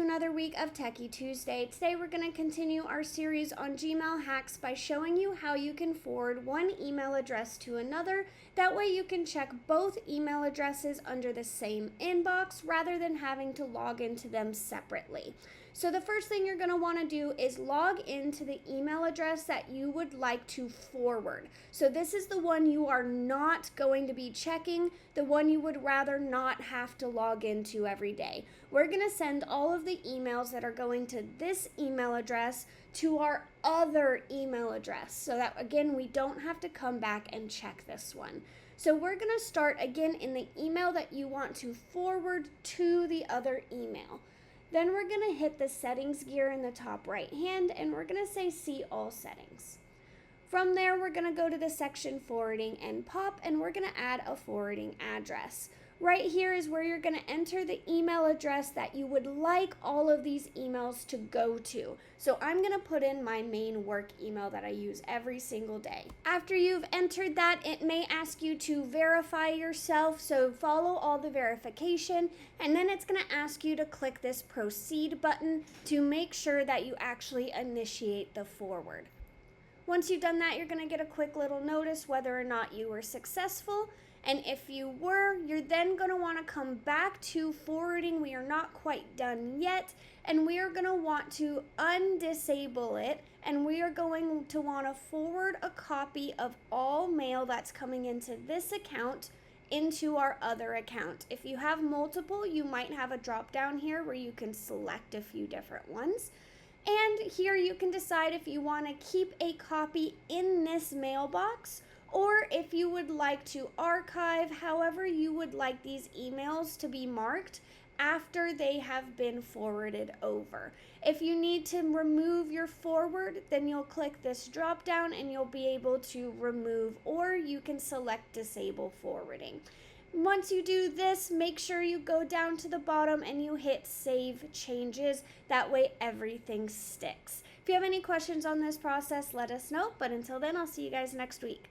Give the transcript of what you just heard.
another week of Techy Tuesday. Today we're going to continue our series on Gmail hacks by showing you how you can forward one email address to another. That way you can check both email addresses under the same inbox rather than having to log into them separately. So the first thing you're going to want to do is log into the email address that you would like to forward. So this is the one you are not going to be checking, the one you would rather not have to log into every day. We're going to send all of the emails that are going to this email address to our other email address so that, again, we don't have to come back and check this one. So we're going to start again in the email that you want to forward to the other email. Then we're going to hit the settings gear in the top right hand and we're going to say see all settings. From there, we're going to go to the section forwarding and pop, and we're going to add a forwarding address. Right here is where you're going to enter the email address that you would like all of these emails to go to. So I'm going to put in my main work email that I use every single day. After you've entered that, it may ask you to verify yourself, so follow all the verification, and then it's going to ask you to click this proceed button to make sure that you actually initiate the forward. Once you've done that, you're going to get a quick little notice whether or not you were successful. And if you were, you're then going to want to come back to forwarding. We are not quite done yet. And we are going to want to undisable it. And we are going to want to forward a copy of all mail that's coming into this account into our other account. If you have multiple, you might have a drop down here where you can select a few different ones. And here you can decide if you want to keep a copy in this mailbox or if you would like to archive, however you would like these emails to be marked after they have been forwarded over. If you need to remove your forward, then you'll click this drop down and you'll be able to remove, or you can select disable forwarding. Once you do this, make sure you go down to the bottom and you hit save changes. That way everything sticks. If you have any questions on this process, let us know. But until then, I'll see you guys next week.